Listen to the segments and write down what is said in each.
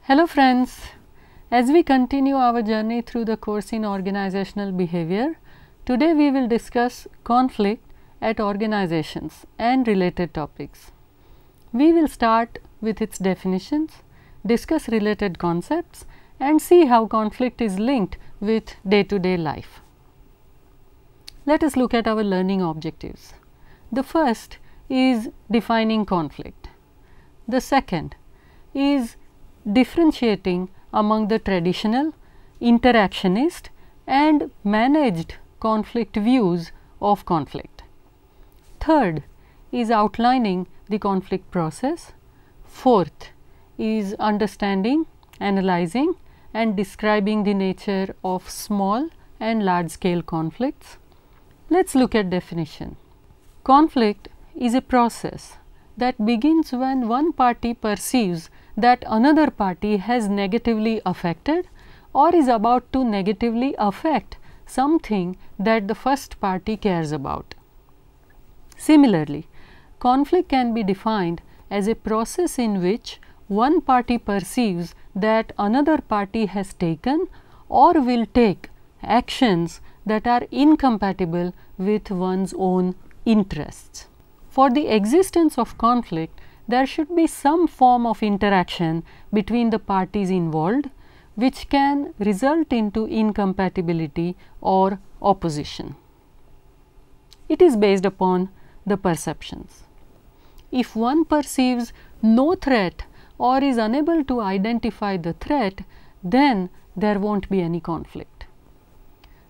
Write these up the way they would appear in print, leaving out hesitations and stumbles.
Hello friends, as we continue our journey through the course in organizational behavior, today we will discuss conflict at organizations and related topics. We will start with its definitions, discuss related concepts and see how conflict is linked with day-to-day life. Let us look at our learning objectives. The first is defining conflict. The second is differentiating among the traditional, interactionist and managed conflict views of conflict. Third is outlining the conflict process. Fourth is understanding, analyzing and describing the nature of small and large scale conflicts. Let us look at definition. Conflict is a process that begins when one party perceives that another party has negatively affected or is about to negatively affect something that the first party cares about. Similarly, conflict can be defined as a process in which one party perceives that another party has taken or will take actions that are incompatible with one's own interests. For the existence of conflict, there should be some form of interaction between the parties involved, which can result into incompatibility or opposition. It is based upon the perceptions. If one perceives no threat or is unable to identify the threat, then there won't be any conflict.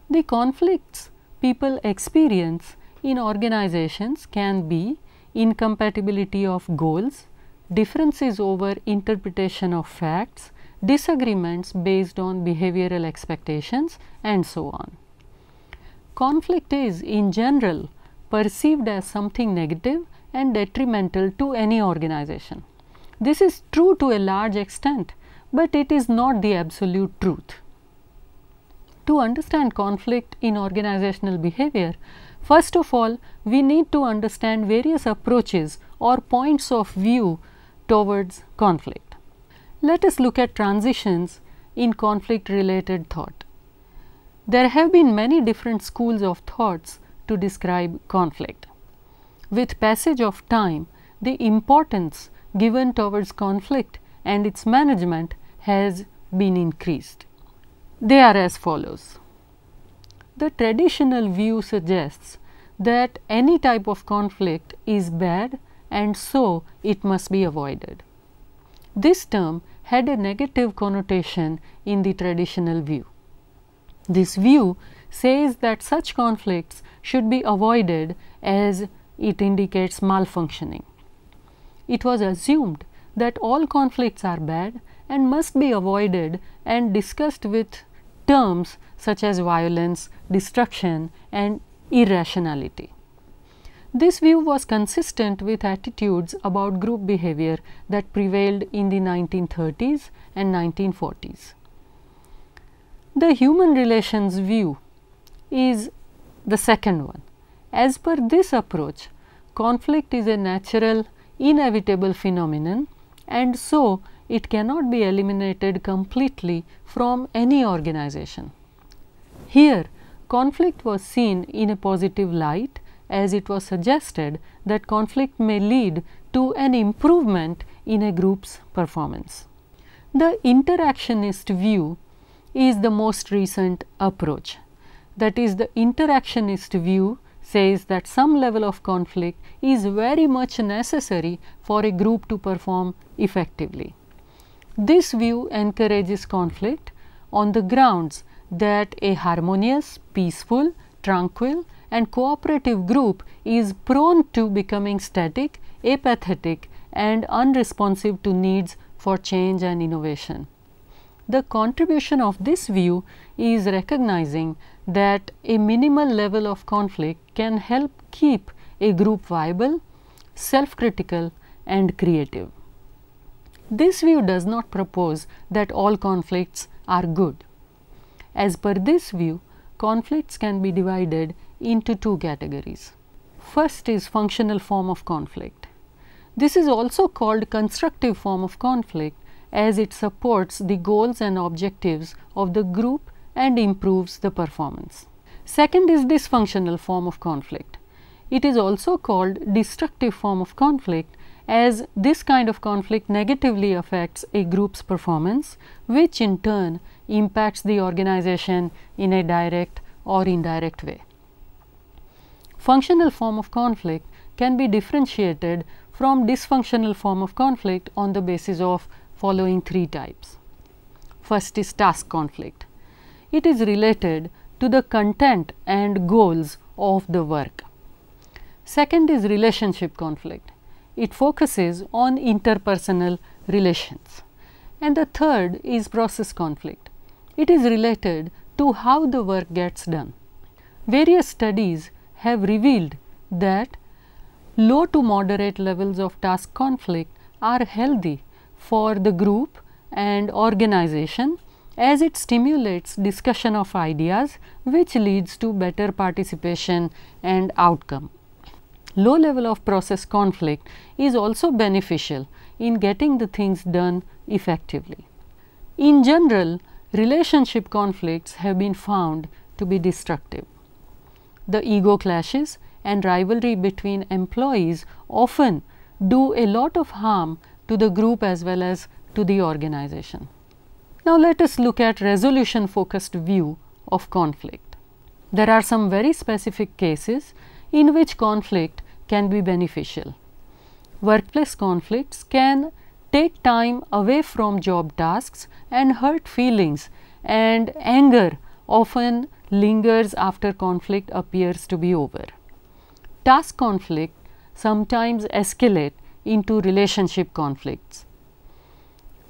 The conflicts people experience in organizations can be incompatibility of goals, differences over interpretation of facts, disagreements based on behavioral expectations and so on. Conflict is in general perceived as something negative and detrimental to any organization. This is true to a large extent, but it is not the absolute truth. To understand conflict in organizational behavior, first of all, we need to understand various approaches or points of view towards conflict. Let us look at transitions in conflict related thought. There have been many different schools of thoughts to describe conflict. With passage of time, the importance given towards conflict and its management has been increased. They are as follows. The traditional view suggests that any type of conflict is bad and so it must be avoided. This term had a negative connotation in the traditional view. This view says that such conflicts should be avoided as it indicates malfunctioning. It was assumed that all conflicts are bad and must be avoided and discussed with terms such as violence, destruction and irrationality. This view was consistent with attitudes about group behavior that prevailed in the 1930s and 1940s. The human relations view is the second one. As per this approach, conflict is a natural, inevitable phenomenon and so it cannot be eliminated completely from any organization. Here, conflict was seen in a positive light as it was suggested that conflict may lead to an improvement in a group's performance. The interactionist view is the most recent approach. That is, the interactionist view says that some level of conflict is very much necessary for a group to perform effectively. This view encourages conflict on the grounds that a harmonious, peaceful, tranquil and cooperative group is prone to becoming static, apathetic and unresponsive to needs for change and innovation. The contribution of this view is recognizing that a minimal level of conflict can help keep a group viable, self-critical and creative. This view does not propose that all conflicts are good. As per this view, conflicts can be divided into two categories. First is functional form of conflict. This is also called constructive form of conflict as it supports the goals and objectives of the group and improves the performance. Second is dysfunctional form of conflict. It is also called destructive form of conflict, as this kind of conflict negatively affects a group's performance, which in turn impacts the organization in a direct or indirect way. Functional form of conflict can be differentiated from dysfunctional form of conflict on the basis of following three types. First is task conflict. It is related to the content and goals of the work. Second is relationship conflict. It focuses on interpersonal relations. And the third is process conflict. It is related to how the work gets done. Various studies have revealed that low to moderate levels of task conflict are healthy for the group and organization, as it stimulates discussion of ideas, which leads to better participation and outcome. Low level of process conflict is also beneficial in getting the things done effectively. In general, relationship conflicts have been found to be destructive. The ego clashes and rivalry between employees often do a lot of harm to the group as well as to the organization. Now, let us look at resolution focused view of conflict. There are some very specific cases in which conflict can be beneficial. Workplace conflicts can take time away from job tasks, and hurt feelings and anger often lingers after conflict appears to be over. Task conflict sometimes escalate into relationship conflicts.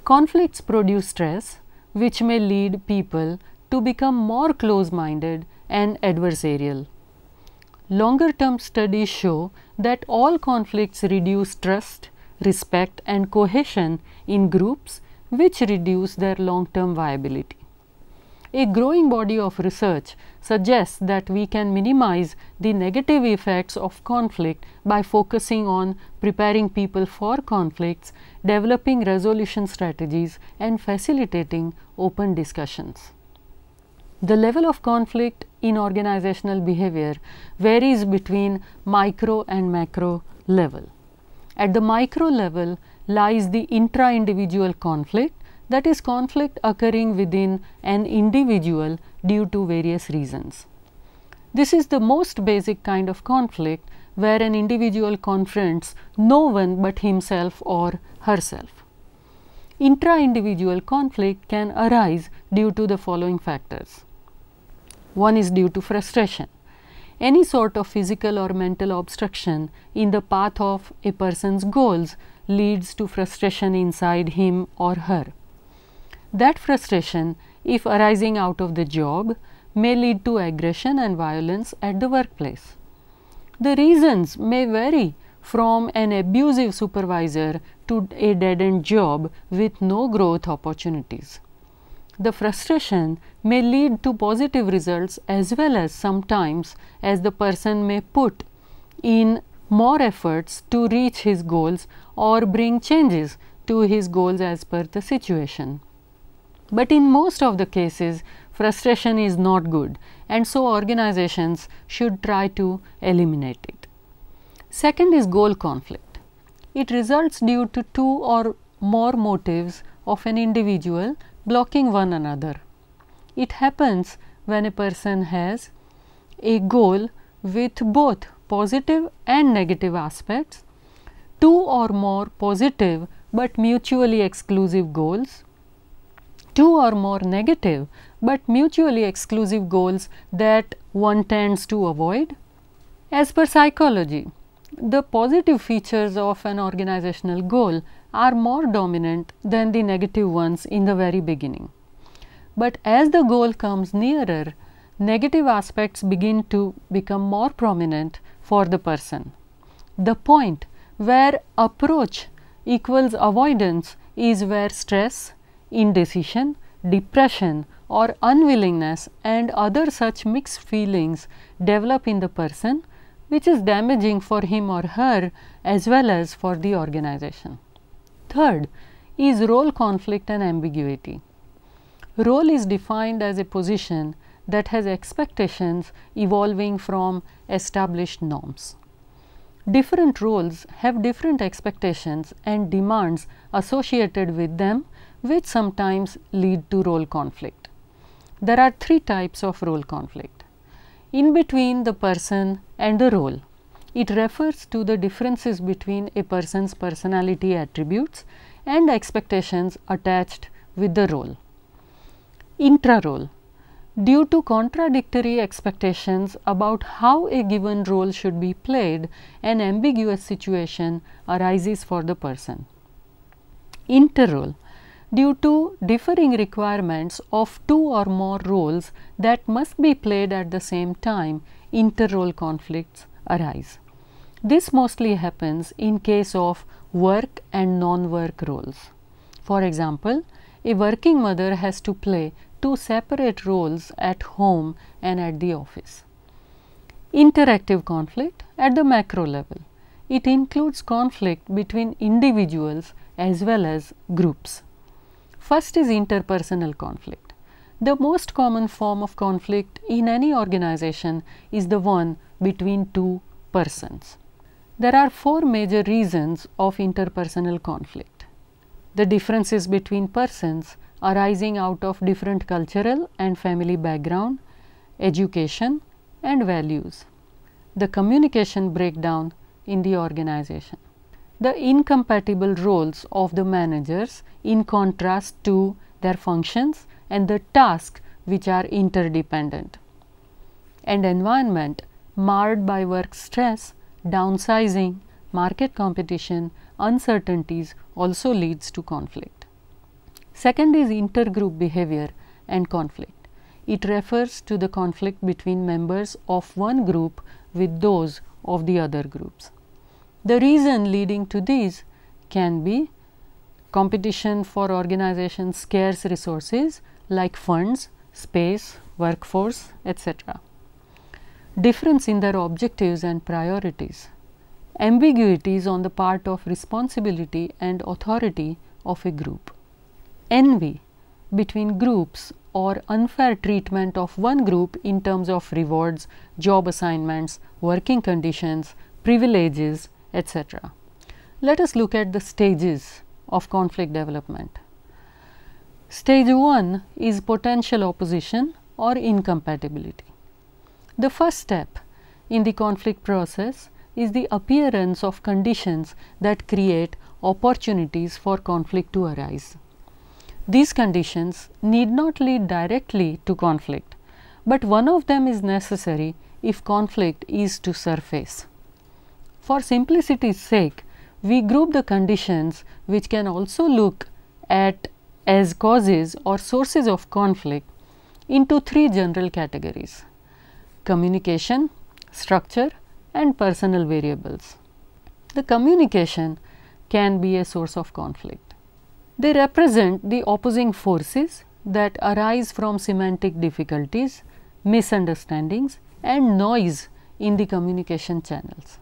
Conflicts produce stress, which may lead people to become more close-minded and adversarial. Longer term studies show that all conflicts reduce trust, respect and cohesion in groups, which reduce their long-term viability. A growing body of research suggests that we can minimize the negative effects of conflict by focusing on preparing people for conflicts, developing resolution strategies and facilitating open discussions. The level of conflict in organizational behavior varies between micro and macro level. At the micro level lies the intra-individual conflict, that is, conflict occurring within an individual due to various reasons. This is the most basic kind of conflict where an individual confronts no one but himself or herself. Intra-individual conflict can arise due to the following factors. One is due to frustration. Any sort of physical or mental obstruction in the path of a person's goals leads to frustration inside him or her. That frustration, if arising out of the job, may lead to aggression and violence at the workplace. The reasons may vary from an abusive supervisor to a dead-end job with no growth opportunities. The frustration may lead to positive results as well as sometimes as the person may put in more efforts to reach his goals or bring changes to his goals as per the situation. But in most of the cases, frustration is not good, and so organizations should try to eliminate it. Second is goal conflict. It results due to two or more motives of an individual blocking one another. It happens when a person has a goal with both positive and negative aspects, two or more positive but mutually exclusive goals, two or more negative but mutually exclusive goals that one tends to avoid. As per psychology, the positive features of an organizational goal are more dominant than the negative ones in the very beginning. But as the goal comes nearer, negative aspects begin to become more prominent for the person. The point where approach equals avoidance is where stress, indecision, depression or unwillingness and other such mixed feelings develop in the person, which is damaging for him or her as well as for the organization. Third, is role conflict and ambiguity. Role is defined as a position that has expectations evolving from established norms. Different roles have different expectations and demands associated with them, which sometimes lead to role conflict. There are three types of role conflict. In between the person and the role, it refers to the differences between a person's personality attributes and expectations attached with the role. Intra-role, due to contradictory expectations about how a given role should be played, an ambiguous situation arises for the person. Inter-role, due to differing requirements of two or more roles that must be played at the same time, inter-role conflicts arise. This mostly happens in case of work and non-work roles. For example, a working mother has to play two separate roles at home and at the office. Interactive conflict at the macro level. It includes conflict between individuals as well as groups. First is interpersonal conflict. The most common form of conflict in any organization is the one between two persons. There are four major reasons of interpersonal conflict. The differences between persons arising out of different cultural and family background, education and values. The communication breakdown in the organization. The incompatible roles of the managers in contrast to their functions and the tasks which are interdependent. And environment marred by work stress, downsizing, market competition, uncertainties also leads to conflict. Second is intergroup behavior and conflict. It refers to the conflict between members of one group with those of the other groups. The reason leading to these can be competition for organizations' scarce resources like funds, space, workforce, etc. Difference in their objectives and priorities. Ambiguities on the part of responsibility and authority of a group. Envy between groups or unfair treatment of one group in terms of rewards, job assignments, working conditions, privileges, etc. Let us look at the stages of conflict development. Stage 1 is potential opposition or incompatibility. The first step in the conflict process is the appearance of conditions that create opportunities for conflict to arise. These conditions need not lead directly to conflict, but one of them is necessary if conflict is to surface. For simplicity's sake, we group the conditions which can also look at as causes or sources of conflict into three general categories: communication, structure and personal variables. The communication can be a source of conflict. They represent the opposing forces that arise from semantic difficulties, misunderstandings and noise in the communication channels.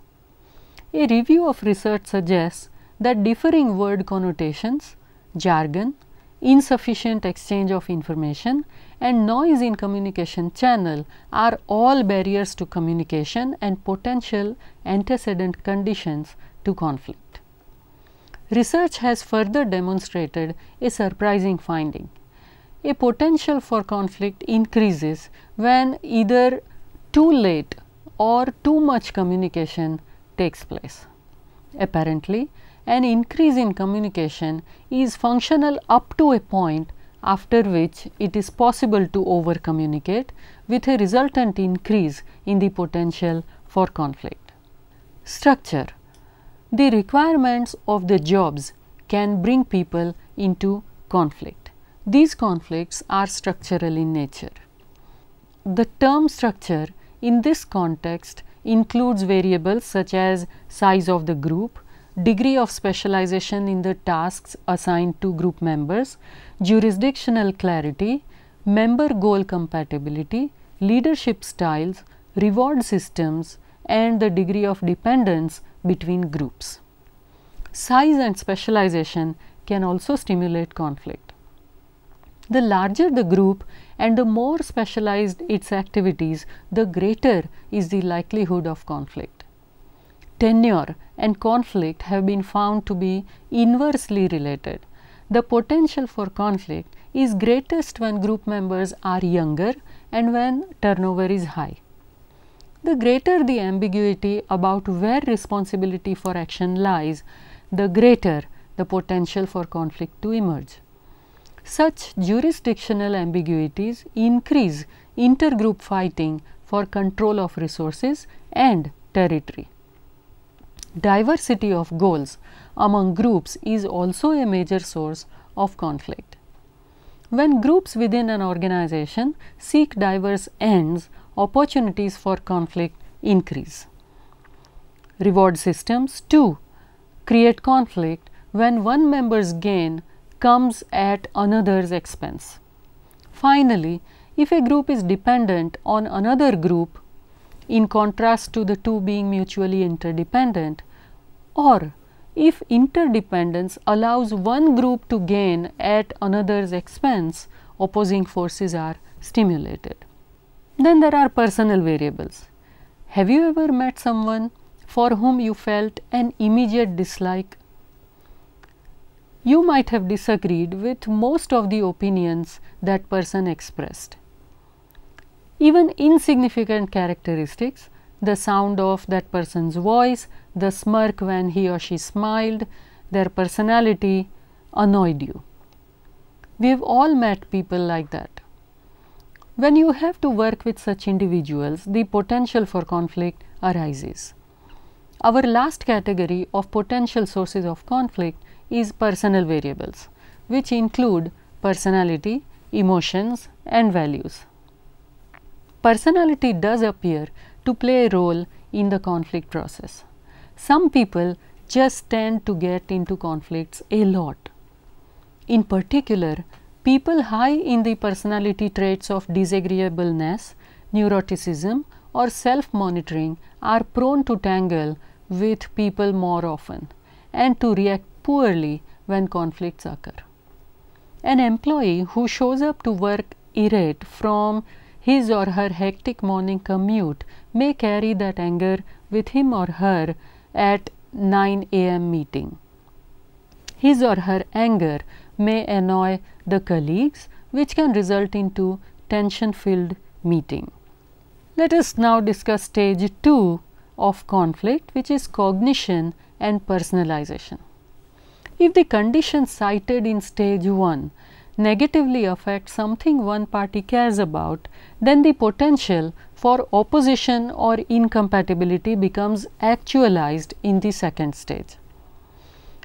A review of research suggests that differing word connotations, jargon, insufficient exchange of information and noise in communication channel are all barriers to communication and potential antecedent conditions to conflict. Research has further demonstrated a surprising finding. A potential for conflict increases when either too late or too much communication takes place. Apparently, an increase in communication is functional up to a point after which it is possible to over communicate with a resultant increase in the potential for conflict. Structure. The requirements of the jobs can bring people into conflict. These conflicts are structural in nature. The term structure in this context includes variables such as size of the group, degree of specialization in the tasks assigned to group members, jurisdictional clarity, member goal compatibility, leadership styles, reward systems and the degree of dependence between groups. Size and specialization can also stimulate conflict. The larger the group and the more specialized its activities, the greater is the likelihood of conflict. Tenure and conflict have been found to be inversely related. The potential for conflict is greatest when group members are younger and when turnover is high. The greater the ambiguity about where responsibility for action lies, the greater the potential for conflict to emerge. Such jurisdictional ambiguities increase intergroup fighting for control of resources and territory. Diversity of goals among groups is also a major source of conflict. When groups within an organization seek diverse ends, opportunities for conflict increase. Reward systems too create conflict when one member's gain comes at another's expense. Finally, if a group is dependent on another group, in contrast to the two being mutually interdependent, or if interdependence allows one group to gain at another's expense, opposing forces are stimulated. Then there are personal variables. Have you ever met someone for whom you felt an immediate dislike? You might have disagreed with most of the opinions that person expressed. Even insignificant characteristics, the sound of that person's voice, the smirk when he or she smiled, their personality annoyed you. We have all met people like that. When you have to work with such individuals, the potential for conflict arises. Our last category of potential sources of conflict is personal variables, which include personality, emotions, and values. Personality does appear to play a role in the conflict process. Some people just tend to get into conflicts a lot. In particular, people high in the personality traits of disagreeableness, neuroticism, or self-monitoring are prone to tangle with people more often and to react poorly when conflicts occur. An employee who shows up to work irate from his or her hectic morning commute may carry that anger with him or her at 9 a.m. meeting. His or her anger may annoy the colleagues, which can result into tension-filled meeting. Let us now discuss stage 2 of conflict, which is cognition and personalization. If the conditions cited in stage 1 negatively affect something one party cares about, then the potential for opposition or incompatibility becomes actualized in the second stage.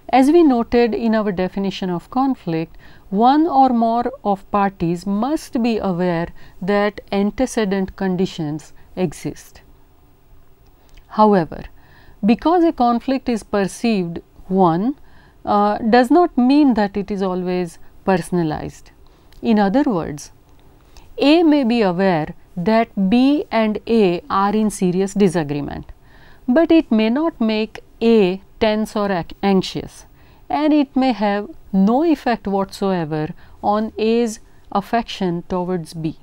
As we noted in our definition of conflict, one or more of parties must be aware that antecedent conditions exist. However, because a conflict is perceived does not mean that it is always personalized. In other words, A may be aware that B and A are in serious disagreement, but it may not make A tense or anxious, and it may have no effect whatsoever on A's affection towards B.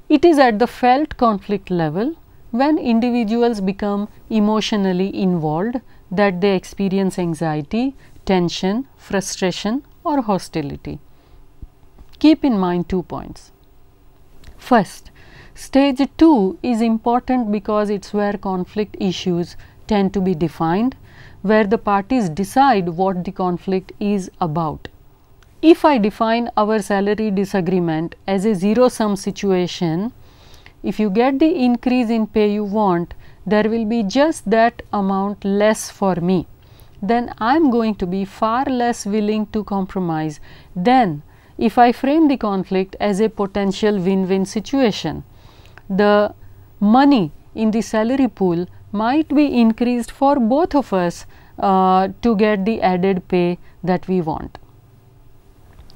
It is at the felt conflict level, when individuals become emotionally involved, that they experience anxiety, tension, frustration, or hostility. Keep in mind 2 points. First, stage 2 is important because it is where conflict issues tend to be defined, where the parties decide what the conflict is about. If I define our salary disagreement as a zero-sum situation, if you get the increase in pay you want, there will be just that amount less for me. Then I am going to be far less willing to compromise than if I frame the conflict as a potential win-win situation. The money in the salary pool might be increased for both of us to get the added pay that we want.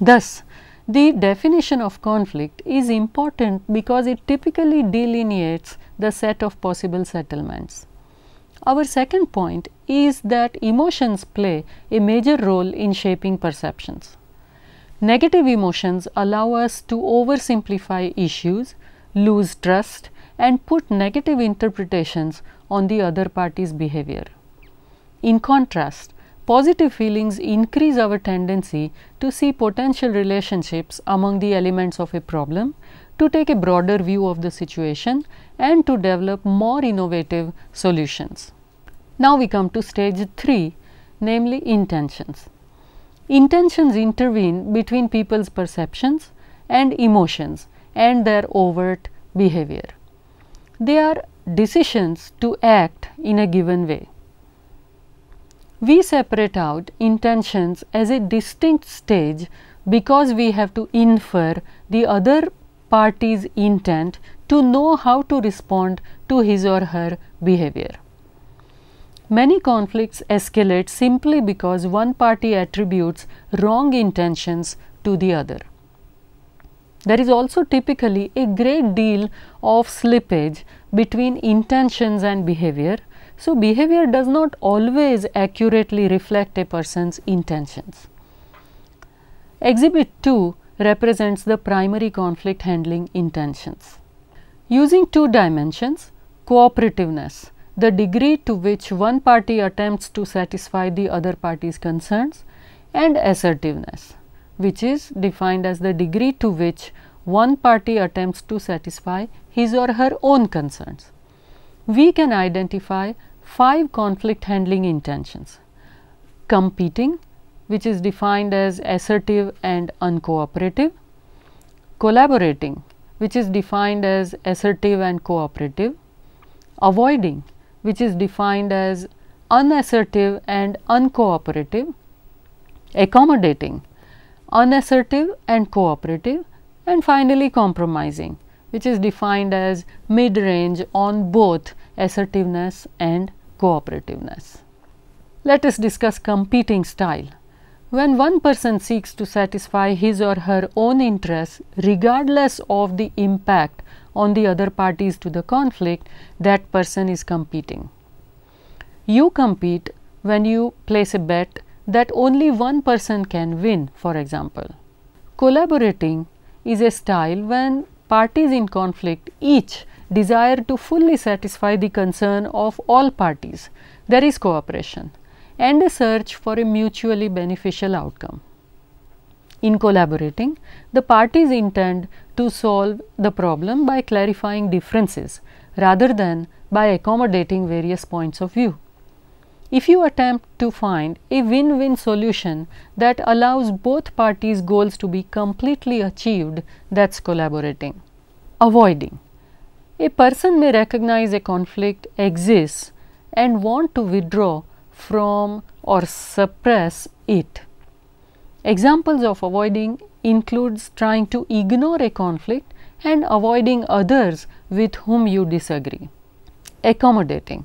Thus, the definition of conflict is important because it typically delineates the set of possible settlements. Our second point is that emotions play a major role in shaping perceptions. Negative emotions allow us to oversimplify issues, lose trust, and put negative interpretations on the other party's behavior. In contrast, positive feelings increase our tendency to see potential relationships among the elements of a problem, to take a broader view of the situation, and to develop more innovative solutions. Now we come to stage 3, namely intentions. Intentions intervene between people's perceptions and emotions and their overt behavior. They are decisions to act in a given way. We separate out intentions as a distinct stage because we have to infer the other party's intent to know how to respond to his or her behavior. Many conflicts escalate simply because one party attributes wrong intentions to the other. There is also typically a great deal of slippage between intentions and behavior, so behavior does not always accurately reflect a person's intentions. Exhibit 2 represents the primary conflict handling intentions. Using 2 dimensions, cooperativeness, the degree to which one party attempts to satisfy the other party's concerns, and assertiveness, which is defined as the degree to which one party attempts to satisfy his or her own concerns. We can identify 5 conflict handling intentions. Competing, which is defined as assertive and uncooperative. Collaborating, which is defined as assertive and cooperative. Avoiding, which is defined as unassertive and uncooperative. Accommodating, unassertive and cooperative, and finally compromising, which is defined as mid-range on both assertiveness and cooperativeness. Let us discuss competing style. When one person seeks to satisfy his or her own interests regardless of the impact on the other parties to the conflict, that person is competing. You compete when you place a bet that only one person can win, for example. Collaborating is a style when parties in conflict each desire to fully satisfy the concern of all parties. There is cooperation and a search for a mutually beneficial outcome. In collaborating, the parties intend to solve the problem by clarifying differences rather than by accommodating various points of view. If you attempt to find a win-win solution that allows both parties' goals to be completely achieved, that's collaborating. Avoiding. A person may recognize a conflict exists and want to withdraw from or suppress it. Examples of avoiding includes trying to ignore a conflict and avoiding others with whom you disagree. Accommodating.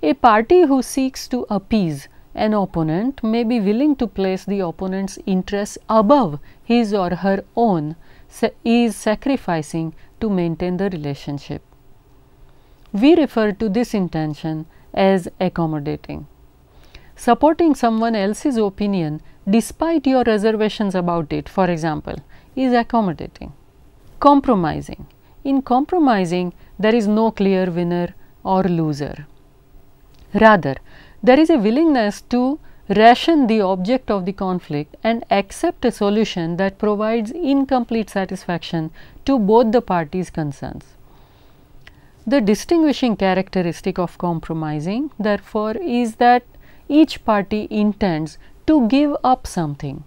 A party who seeks to appease an opponent may be willing to place the opponent's interests above his or her own, is sacrificing to maintain the relationship. We refer to this intention as accommodating. Supporting someone else's opinion despite your reservations about it, for example, is accommodating. Compromising. In compromising, there is no clear winner or loser. Rather, there is a willingness to ration the object of the conflict and accept a solution that provides incomplete satisfaction to both the parties' concerns. The distinguishing characteristic of compromising, therefore, is that each party intends to give up something.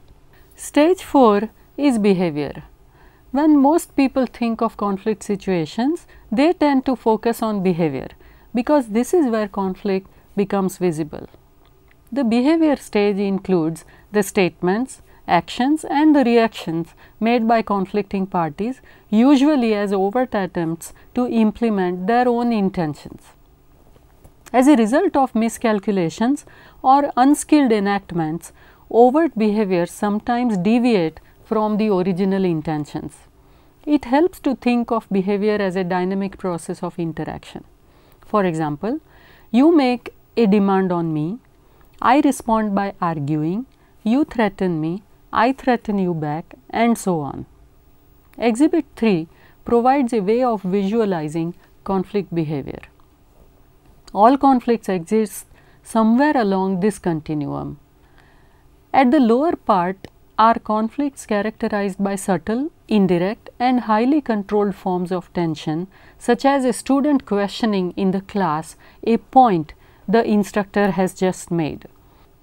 Stage 4 is behavior. When most people think of conflict situations, they tend to focus on behavior because this is where conflict becomes visible. The behavior stage includes the statements, actions and the reactions made by conflicting parties, usually as overt attempts to implement their own intentions. As a result of miscalculations or unskilled enactments, overt behaviors sometimes deviate from the original intentions. It helps to think of behavior as a dynamic process of interaction. For example, you make a demand on me, I respond by arguing, you threaten me, I threaten you back, and so on. Exhibit 3 provides a way of visualizing conflict behavior. All conflicts exist somewhere along this continuum. At the lower part are conflicts characterized by subtle, indirect, and highly controlled forms of tension, such as a student questioning in the class a point the instructor has just made.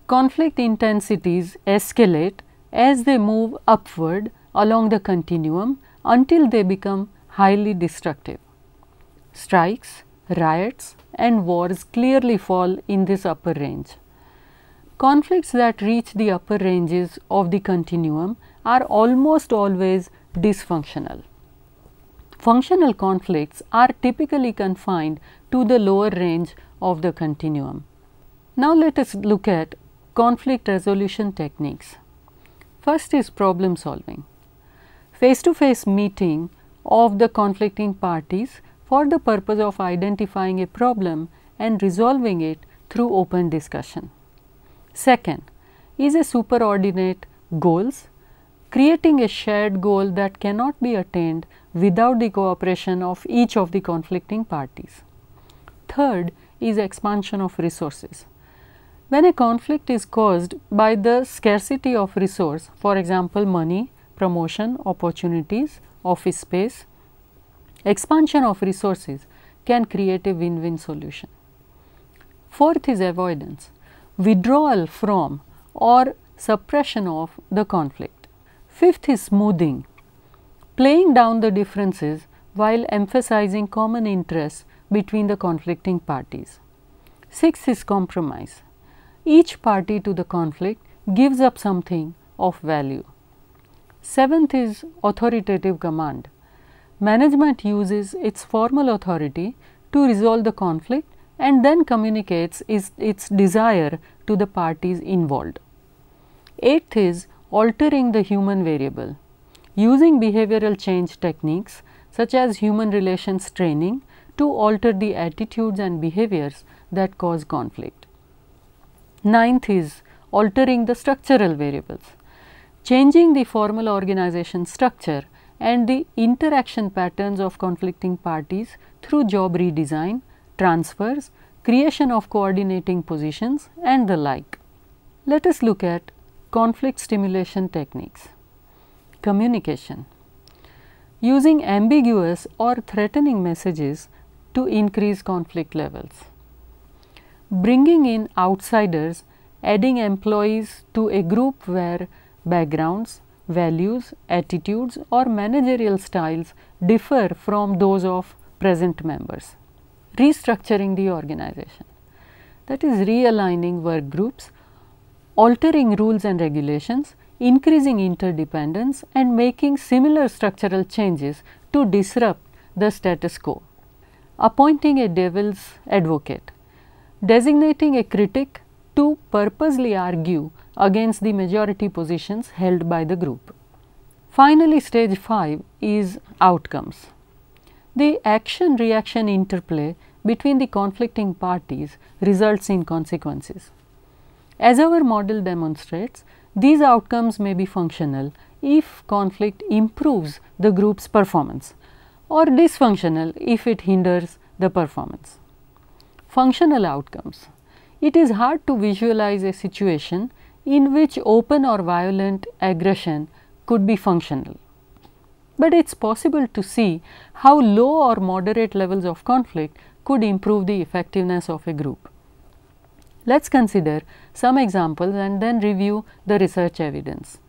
Conflict intensities escalate as they move upward along the continuum until they become highly destructive. Strikes, riots, and wars clearly fall in this upper range. Conflicts that reach the upper ranges of the continuum are almost always dysfunctional. Functional conflicts are typically confined to the lower range of the continuum. Now, let us look at conflict resolution techniques. First is problem solving. Face-to-face meeting of the conflicting parties for the purpose of identifying a problem and resolving it through open discussion. Second is a superordinate goals, creating a shared goal that cannot be attained without the cooperation of each of the conflicting parties. Third is expansion of resources. When a conflict is caused by the scarcity of resource, for example, money, promotion, opportunities, office space, expansion of resources can create a win-win solution. Fourth is avoidance, withdrawal from or suppression of the conflict. Fifth is smoothing, playing down the differences while emphasizing common interests between the conflicting parties. Sixth is compromise. Each party to the conflict gives up something of value. Seventh is authoritative command. Management uses its formal authority to resolve the conflict and then communicates its desire to the parties involved. Eighth is altering the human variable. Using behavioral change techniques such as human relations training to alter the attitudes and behaviors that cause conflict. Ninth is altering the structural variables. Changing the formal organization structure and the interaction patterns of conflicting parties through job redesign, transfers, creation of coordinating positions, and the like. Let us look at conflict stimulation techniques. Communication. Using ambiguous or threatening messages to increase conflict levels. Bringing in outsiders, adding employees to a group where backgrounds, values, attitudes, or managerial styles differ from those of present members. Restructuring the organization, that is realigning work groups, altering rules and regulations, increasing interdependence, and making similar structural changes to disrupt the status quo. Appointing a devil's advocate, designating a critic to purposely argue against the majority positions held by the group. Finally, stage 5 is outcomes. The action-reaction interplay between the conflicting parties results in consequences. As our model demonstrates, these outcomes may be functional if conflict improves the group's performance or dysfunctional if it hinders the performance. Functional outcomes. It is hard to visualize a situation in which open or violent aggression could be functional, but it is possible to see how low or moderate levels of conflict could improve the effectiveness of a group. Let us consider some examples and then review the research evidence.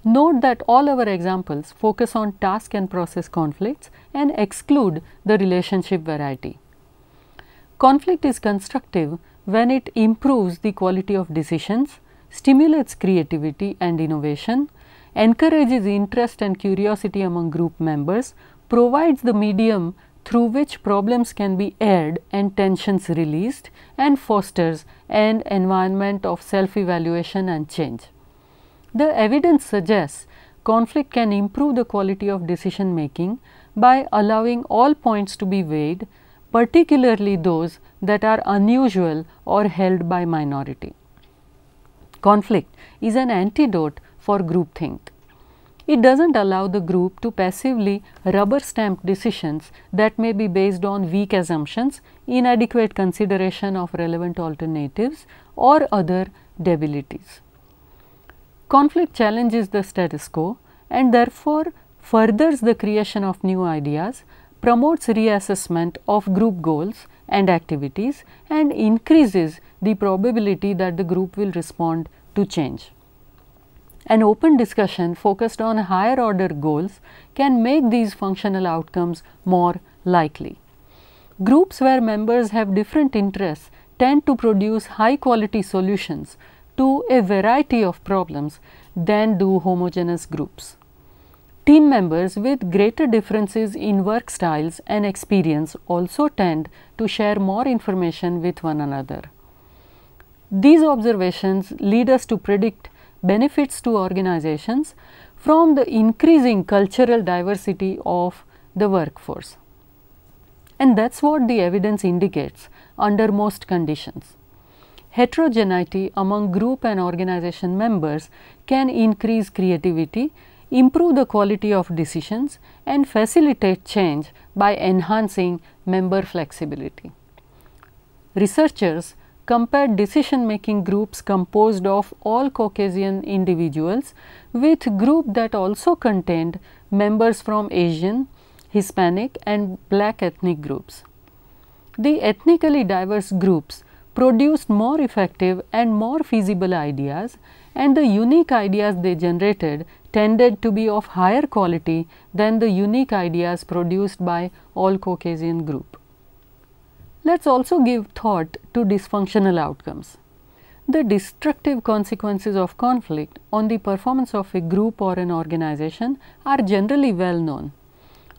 Note that all our examples focus on task and process conflicts and exclude the relationship variety. Conflict is constructive when it improves the quality of decisions, stimulates creativity and innovation, encourages interest and curiosity among group members, provides the medium through which problems can be aired and tensions released, and fosters an environment of self-evaluation and change. The evidence suggests conflict can improve the quality of decision making by allowing all points to be weighed, particularly those that are unusual or held by minority. Conflict is an antidote for groupthink. It does not allow the group to passively rubber stamp decisions that may be based on weak assumptions, inadequate consideration of relevant alternatives, or other debilities. Conflict challenges the status quo and therefore furthers the creation of new ideas, promotes reassessment of group goals and activities, and increases the probability that the group will respond to change. An open discussion focused on higher order goals can make these functional outcomes more likely. Groups where members have different interests tend to produce high quality solutions to a variety of problems than do homogeneous groups. Team members with greater differences in work styles and experience also tend to share more information with one another. These observations lead us to predict benefits to organizations from the increasing cultural diversity of the workforce. And that is what the evidence indicates under most conditions. Heterogeneity among group and organization members can increase creativity, improve the quality of decisions, and facilitate change by enhancing member flexibility. Researchers compared decision-making groups composed of all Caucasian individuals with group that also contained members from Asian, Hispanic and Black ethnic groups. The ethnically diverse groups produced more effective and more feasible ideas, and the unique ideas they generated tended to be of higher quality than the unique ideas produced by all Caucasian group. Let us also give thought to dysfunctional outcomes. The destructive consequences of conflict on the performance of a group or an organization are generally well known.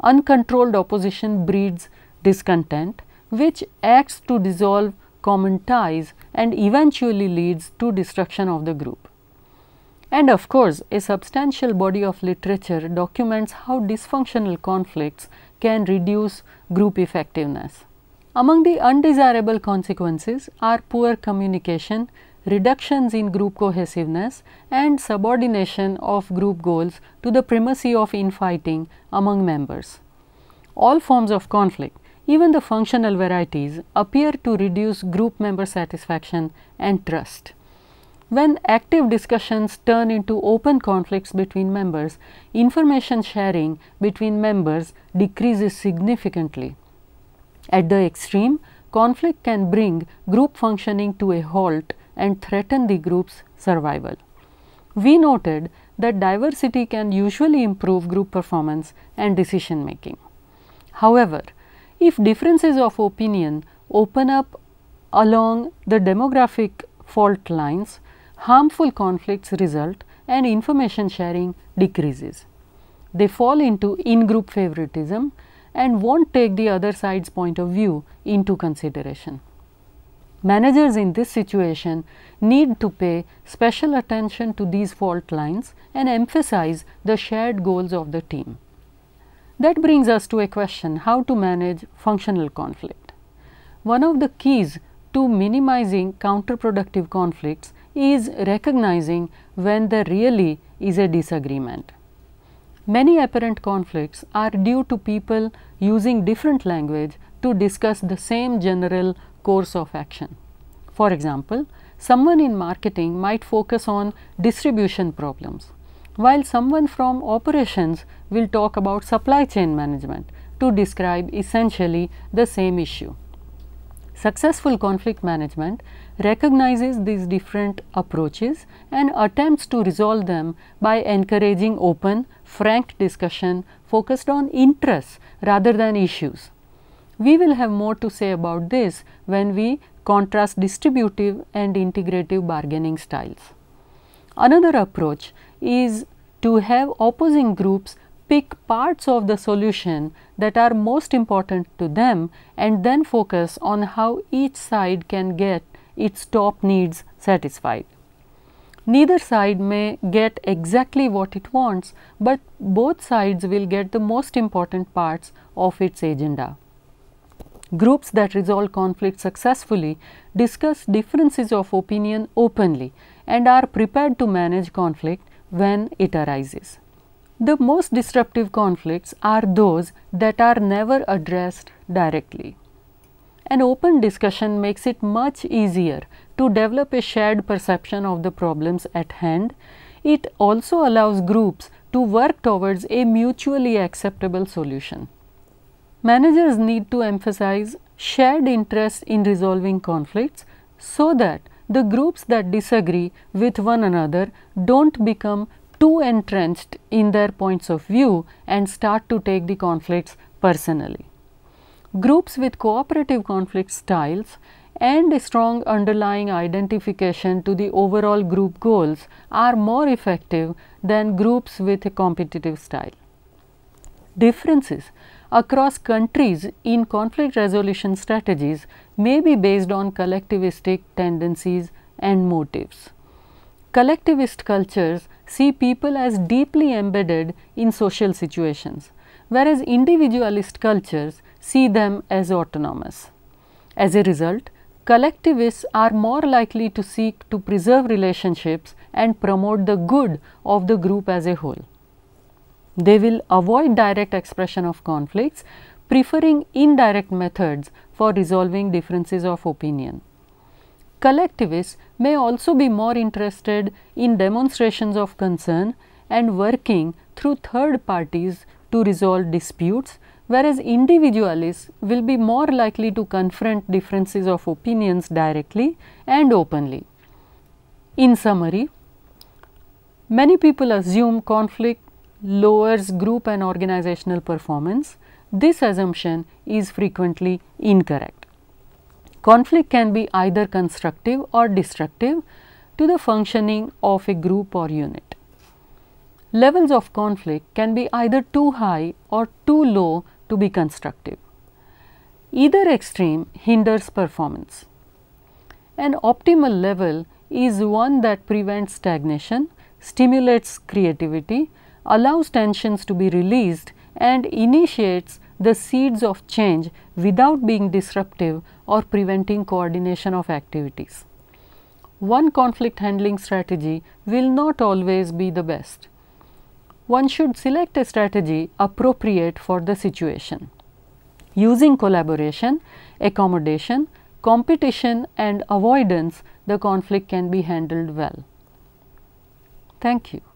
Uncontrolled opposition breeds discontent, which acts to dissolve common ties and eventually leads to destruction of the group. And of course, a substantial body of literature documents how dysfunctional conflicts can reduce group effectiveness. Among the undesirable consequences are poor communication, reductions in group cohesiveness, and subordination of group goals to the primacy of infighting among members. All forms of conflict, even the functional varieties, appear to reduce group member satisfaction and trust. When active discussions turn into open conflicts between members, information sharing between members decreases significantly. At the extreme, conflict can bring group functioning to a halt and threaten the group's survival. We noted that diversity can usually improve group performance and decision making. However, if differences of opinion open up along the demographic fault lines, harmful conflicts result and information sharing decreases. They fall into in-group favoritism and won't take the other side's point of view into consideration. Managers in this situation need to pay special attention to these fault lines and emphasize the shared goals of the team. That brings us to a question: how to manage functional conflict. One of the keys to minimizing counterproductive conflicts is recognizing when there really is a disagreement. Many apparent conflicts are due to people using different language to discuss the same general course of action. For example, someone in marketing might focus on distribution problems, while someone from operations will talk about supply chain management to describe essentially the same issue. Successful conflict management recognizes these different approaches and attempts to resolve them by encouraging open, frank discussion focused on interests rather than issues. We will have more to say about this when we contrast distributive and integrative bargaining styles. Another approach is to have opposing groups pick parts of the solution that are most important to them and then focus on how each side can get its top needs satisfied. Neither side may get exactly what it wants, but both sides will get the most important parts of its agenda. Groups that resolve conflict successfully discuss differences of opinion openly and are prepared to manage conflict when it arises. The most disruptive conflicts are those that are never addressed directly. An open discussion makes it much easier to develop a shared perception of the problems at hand. It also allows groups to work towards a mutually acceptable solution. Managers need to emphasize shared interest in resolving conflicts so that the groups that disagree with one another don't become too entrenched in their points of view and start to take the conflicts personally. Groups with cooperative conflict styles and a strong underlying identification to the overall group goals are more effective than groups with a competitive style. Differences across countries in conflict resolution strategies may be based on collectivistic tendencies and motives. Collectivist cultures see people as deeply embedded in social situations, whereas individualist cultures see them as autonomous. As a result, collectivists are more likely to seek to preserve relationships and promote the good of the group as a whole. They will avoid direct expression of conflicts, preferring indirect methods for resolving differences of opinion. Collectivists may also be more interested in demonstrations of concern and working through third parties to resolve disputes, whereas individualists will be more likely to confront differences of opinions directly and openly. In summary, many people assume conflict lowers group and organizational performance. This assumption is frequently incorrect. Conflict can be either constructive or destructive to the functioning of a group or unit. Levels of conflict can be either too high or too low to be constructive. Either extreme hinders performance. An optimal level is one that prevents stagnation, stimulates creativity, allows tensions to be released, and initiates the seeds of change without being disruptive or preventing coordination of activities. One conflict handling strategy will not always be the best. One should select a strategy appropriate for the situation. Using collaboration, accommodation, competition, and avoidance, the conflict can be handled well. Thank you.